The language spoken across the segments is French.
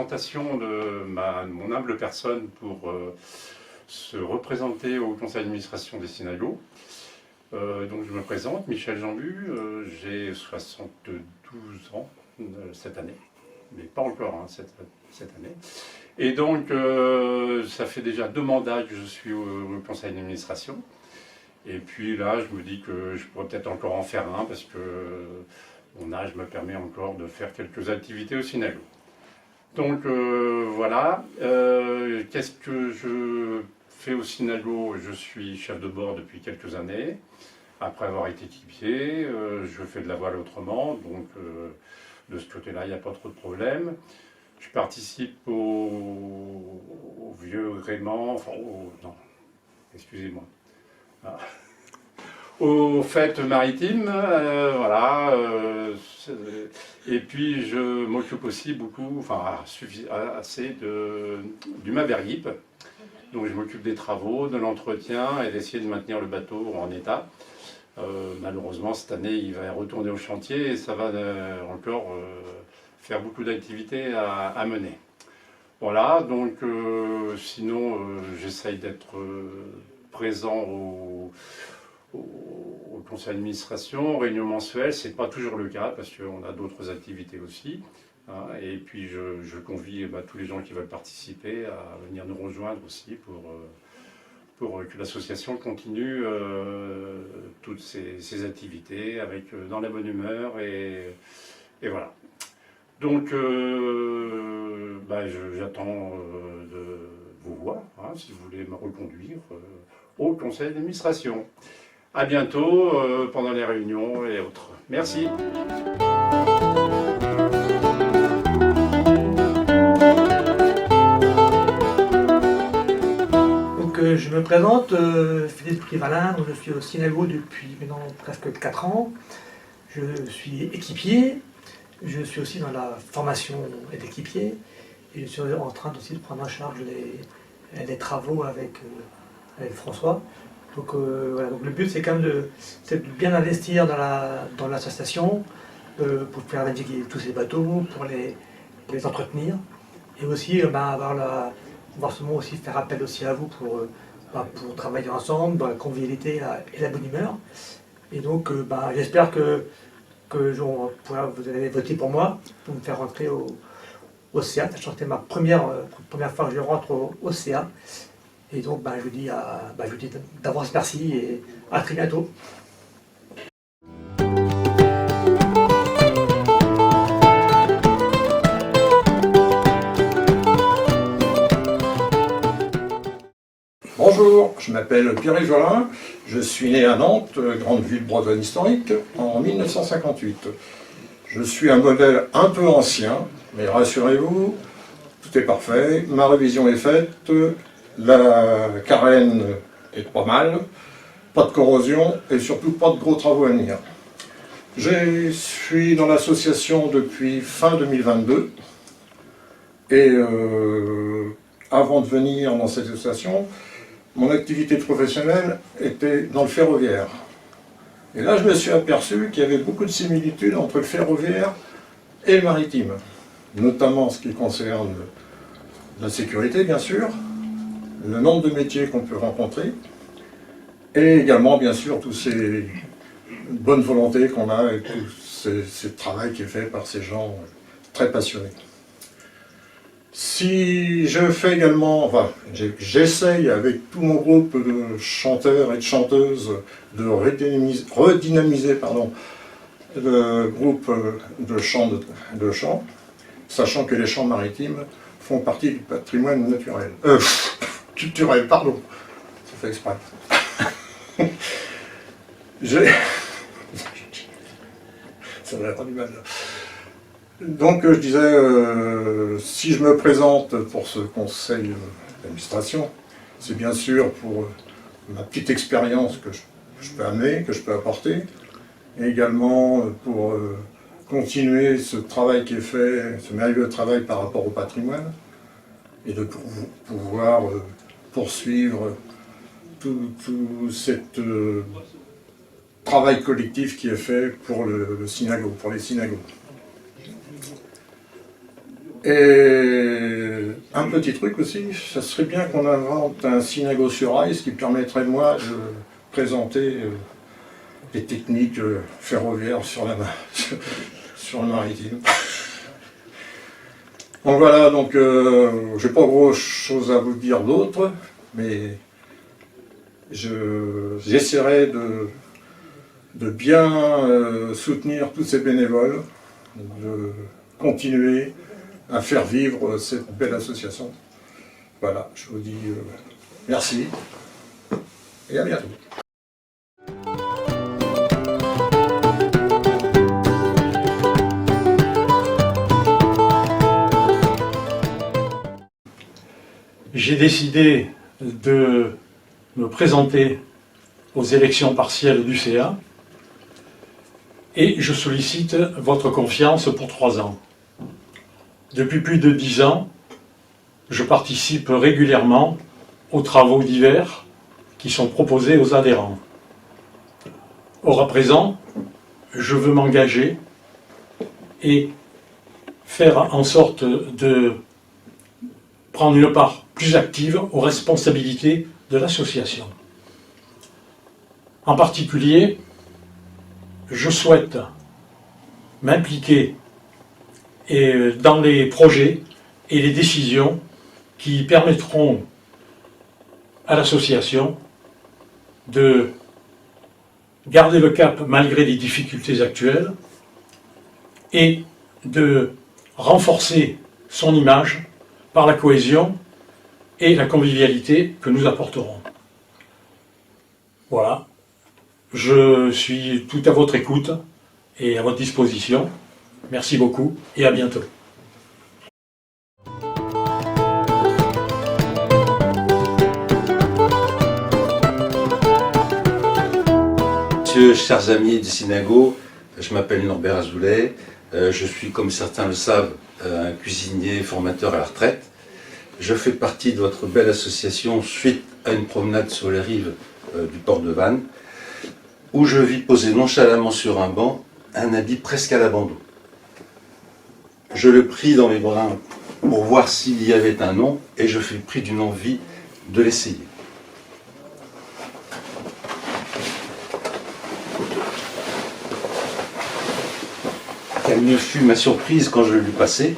présentation de mon humble personne pour se représenter au conseil d'administration des Synagogues. Donc je me présente, Michel Jambu, j'ai 72 ans cette année, mais pas encore hein, cette année. Et donc ça fait déjà 2 mandats que je suis au conseil d'administration. Et puis là, je me dis que je pourrais peut-être encore en faire un parce que mon âge me permet encore de faire quelques activités au Synagogue. Donc voilà, qu'est-ce que je fais au Synagogue? Je suis chef de bord depuis quelques années. Après avoir été équipier, je fais de la voile autrement, donc de ce côté-là, il n'y a pas trop de problème. Je participe au vieux gréement, enfin, non, excusez-moi. Ah. Aux fêtes maritimes, voilà. Et puis je m'occupe aussi beaucoup, enfin assez du Maverip. Donc je m'occupe des travaux, de l'entretien et d'essayer de maintenir le bateau en état. Malheureusement cette année il va retourner au chantier et ça va encore faire beaucoup d'activités à mener. Voilà, donc sinon j'essaye d'être présent au conseil d'administration, réunion mensuelle, c'est pas toujours le cas parce qu'on a d'autres activités aussi. Hein, et puis je convie tous les gens qui veulent participer à venir nous rejoindre aussi pour que l'association continue toutes ses activités avec, dans la bonne humeur et voilà. Donc j'attends de vous voir, hein, si vous voulez me reconduire au conseil d'administration. À bientôt pendant les réunions et autres. Merci. Donc je me présente, Philippe Privalin, je suis au Synagogue depuis maintenant presque 4 ans. Je suis équipier, je suis aussi dans la formation d'équipier et je suis en train aussi de prendre en charge les travaux avec François. Donc, voilà. Donc le but c'est quand même de bien investir dans l'association pour faire naviguer tous ces bateaux, pour les entretenir et aussi pouvoir aussi faire appel aussi à vous pour travailler ensemble dans la convivialité et la bonne humeur. Et donc j'espère que vous allez voter pour moi, pour me faire rentrer au CA, sachant que c'était ma première fois que je rentre au CA. Et donc je vous dis d'avance merci et à très bientôt. Bonjour, je m'appelle Pierre Jolin, je suis né à Nantes, grande ville bretonne historique, en 1958. Je suis un modèle un peu ancien, mais rassurez-vous, tout est parfait, ma révision est faite, la carène est pas mal, pas de corrosion et surtout pas de gros travaux à venir. Je suis dans l'association depuis fin 2022 et avant de venir dans cette association, mon activité professionnelle était dans le ferroviaire. Et là, je me suis aperçu qu'il y avait beaucoup de similitudes entre le ferroviaire et le maritime, notamment ce qui concerne la sécurité, bien sûr, le nombre de métiers qu'on peut rencontrer, et également, bien sûr, toutes ces bonnes volontés qu'on a et tout ce travail qui est fait par ces gens très passionnés. Si je fais également, j'essaye avec tout mon groupe de chanteurs et de chanteuses de redynamiser le groupe de chant, sachant que les chants maritimes font partie du patrimoine naturel. Culturel, pardon. Ça fait exprès. Ça va être du mal là. Donc je disais, si je me présente pour ce conseil d'administration, c'est bien sûr pour ma petite expérience que je peux amener, que je peux apporter, et également pour continuer ce travail qui est fait, ce merveilleux travail par rapport au patrimoine, et de pouvoir poursuivre tout ce travail collectif qui est fait pour le synagogue, pour les synagogues. Et un petit truc aussi, ça serait bien qu'on invente un Synago sur rail, ce qui permettrait moi de présenter les techniques ferroviaires sur sur le maritime. Donc voilà, donc j'ai pas grand chose à vous dire d'autre, mais j'essaierai de bien soutenir tous ces bénévoles, de continuer à faire vivre cette belle association. Voilà, je vous dis merci et à bientôt. J'ai décidé de me présenter aux élections partielles du CA et je sollicite votre confiance pour 3 ans. Depuis plus de 10 ans, je participe régulièrement aux travaux divers qui sont proposés aux adhérents. Or à présent, je veux m'engager et faire en sorte de prendre une part plus active aux responsabilités de l'association. En particulier, je souhaite m'impliquer dans les projets et les décisions qui permettront à l'association de garder le cap malgré les difficultés actuelles et de renforcer son image par la cohésion et la convivialité que nous apporterons. Voilà, je suis tout à votre écoute et à votre disposition. Merci beaucoup et à bientôt. Messieurs, chers amis du Synago, je m'appelle Norbert Azoulay, je suis, comme certains le savent, un cuisinier formateur à la retraite. Je fais partie de votre belle association suite à une promenade sur les rives du port de Vannes, où je vis posé nonchalamment sur un banc, un habit presque à l'abandon. Je le pris dans mes bras pour voir s'il y avait un nom, et je fus pris d'une envie de l'essayer. Quelle ne fut ma surprise quand je le lui passai.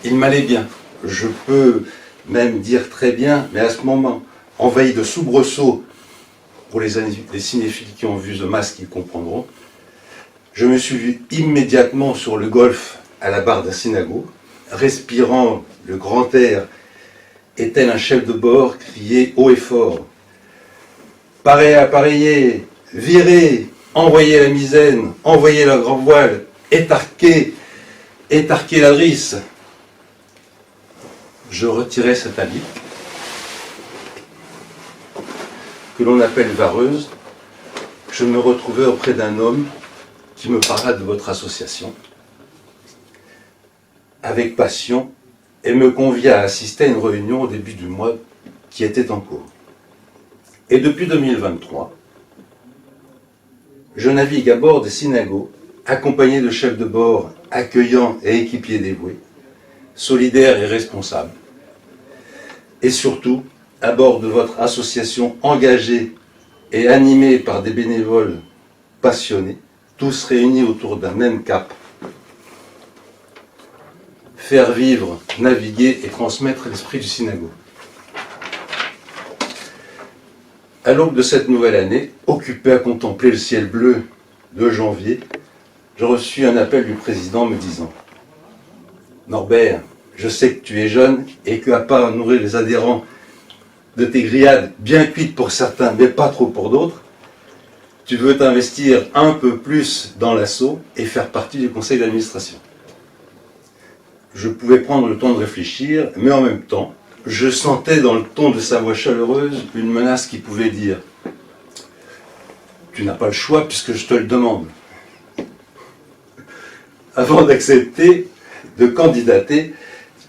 Il m'allait bien, je peux même dire très bien, mais à ce moment, envahi de soubresauts, pour les cinéphiles qui ont vu The Mask, ils comprendront, je me suis vu immédiatement sur le golfe à la barre d'un Synago, respirant le grand air, et tel un chef de bord, crié haut et fort « Parez, appareillez, virez, envoyez la misaine, envoyez la grand voile, étarquez la drisse !» Je retirai cet habit, que l'on appelle vareuse. Je me retrouvai auprès d'un homme qui me parla de votre association avec passion et me convia à assister à une réunion au début du mois qui était en cours. Et depuis 2023, je navigue à bord des Synago, accompagné de chefs de bord accueillants et équipiers dévoués, solidaires et responsables, et surtout à bord de votre association engagée et animée par des bénévoles passionnés, tous réunis autour d'un même cap, faire vivre, naviguer et transmettre l'esprit du Synago. À l'aube de cette nouvelle année, occupé à contempler le ciel bleu de janvier, je reçus un appel du président me disant « Norbert, je sais que tu es jeune et qu'à part nourrir les adhérents de tes grillades bien cuites pour certains, mais pas trop pour d'autres, tu veux t'investir un peu plus dans l'assaut et faire partie du conseil d'administration. » Je pouvais prendre le temps de réfléchir, mais en même temps, je sentais dans le ton de sa voix chaleureuse une menace qui pouvait dire « Tu n'as pas le choix puisque je te le demande. » Avant d'accepter de candidater,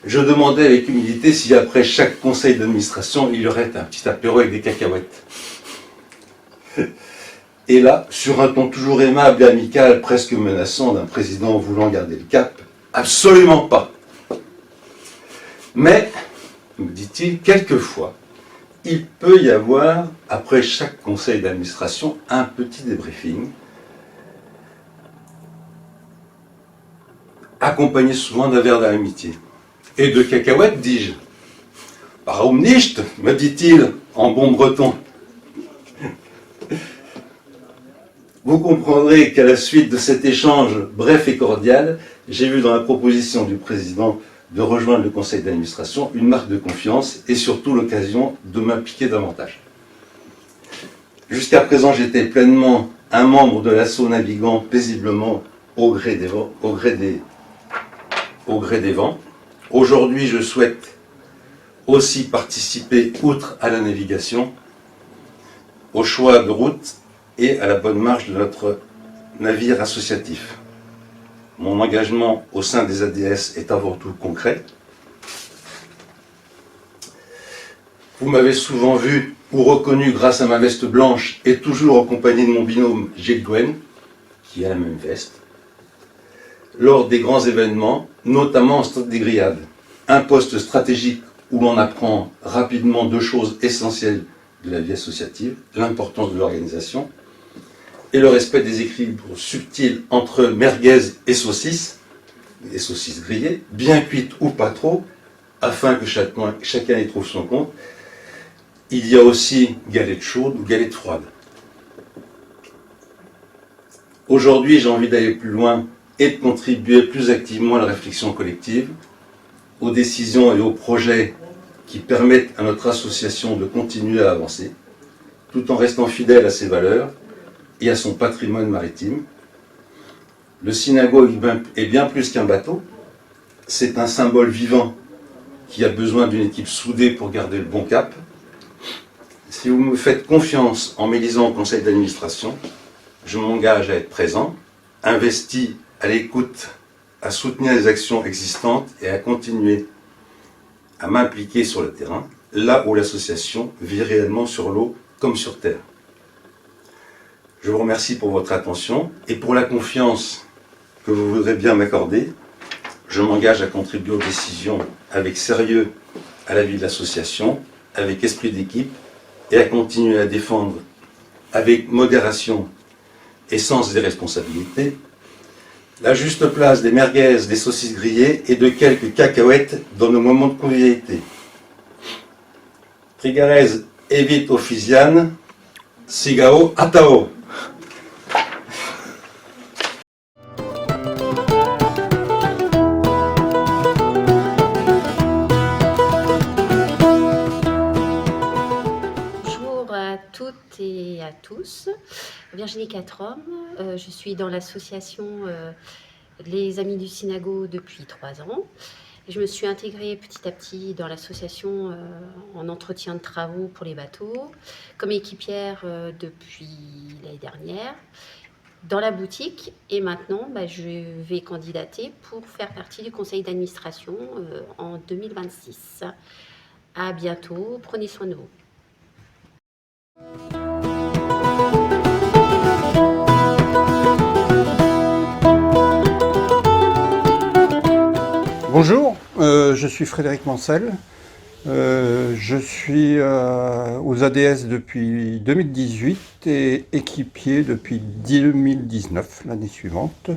je demandais avec humilité si après chaque conseil d'administration, il y aurait un petit apéro avec des cacahuètes. Et là, sur un ton toujours aimable et amical, presque menaçant d'un président voulant garder le cap, absolument pas. Mais, me dit-il, quelquefois, il peut y avoir, après chaque conseil d'administration, un petit débriefing, accompagné souvent d'un verre d'amitié. Et de cacahuètes, dis-je. Warum nicht, me dit-il en bon breton. Vous comprendrez qu'à la suite de cet échange bref et cordial, j'ai vu dans la proposition du président de rejoindre le conseil d'administration une marque de confiance et surtout l'occasion de m'impliquer davantage. Jusqu'à présent, j'étais pleinement un membre de l'assaut naviguant paisiblement au gré des vents. Aujourd'hui, je souhaite aussi participer, outre à la navigation, au choix de route et à la bonne marche de notre navire associatif. Mon engagement au sein des ADS est avant tout concret. Vous m'avez souvent vu ou reconnu grâce à ma veste blanche et toujours accompagné de mon binôme Gilles Gwen, qui a la même veste, lors des grands événements, notamment en stade des grillades. Un poste stratégique où l'on apprend rapidement deux choses essentielles de la vie associative, l'importance de l'organisation et le respect des équilibres subtils entre merguez et saucisses grillées, bien cuites ou pas trop, afin que chacun y trouve son compte. Il y a aussi galettes chaudes ou galettes froides. Aujourd'hui, j'ai envie d'aller plus loin et de contribuer plus activement à la réflexion collective, aux décisions et aux projets qui permettent à notre association de continuer à avancer, tout en restant fidèle à ses valeurs et à son patrimoine maritime. Le Synago est bien plus qu'un bateau, c'est un symbole vivant qui a besoin d'une équipe soudée pour garder le bon cap. Si vous me faites confiance en m'élisant au conseil d'administration, je m'engage à être présent, investi à l'écoute, à soutenir les actions existantes et à continuer à m'impliquer sur le terrain, là où l'association vit réellement sur l'eau comme sur terre. Je vous remercie pour votre attention et pour la confiance que vous voudrez bien m'accorder. Je m'engage à contribuer aux décisions avec sérieux à la vie de l'association, avec esprit d'équipe et à continuer à défendre avec modération et sens des responsabilités la juste place des merguez, des saucisses grillées et de quelques cacahuètes dans nos moments de convivialité. Trigarez evit offician, sigao atao. Bonjour à toutes et à tous. Virginie Quatrom, je suis dans l'association Les Amis du Synago depuis 3 ans. Je me suis intégrée petit à petit dans l'association en entretien de travaux pour les bateaux, comme équipière depuis l'année dernière, dans la boutique. Et maintenant, je vais candidater pour faire partie du conseil d'administration en 2026. À bientôt, prenez soin de vous. Bonjour, je suis Frédéric Mancel. Je suis aux ADS depuis 2018 et équipier depuis 2019, l'année suivante.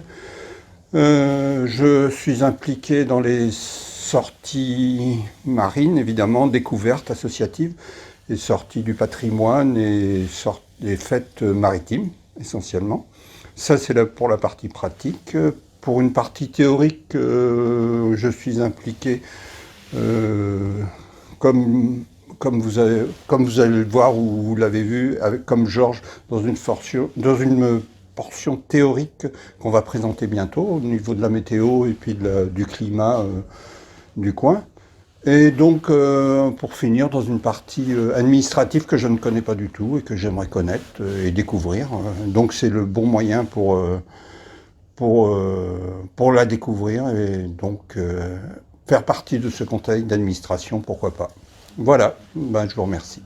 Je suis impliqué dans les sorties marines, évidemment, découvertes associatives, les sorties du patrimoine et des fêtes maritimes, essentiellement. Ça, c'est pour la partie pratique. Pour une partie théorique, je suis impliqué, comme vous allez le voir ou vous l'avez vu, comme Georges, dans une portion théorique qu'on va présenter bientôt au niveau de la météo et puis du climat du coin. Et donc, pour finir, dans une partie administrative que je ne connais pas du tout et que j'aimerais connaître et découvrir. Donc, c'est le bon moyen pour la découvrir et donc faire partie de ce conseil d'administration, pourquoi pas. Voilà, je vous remercie.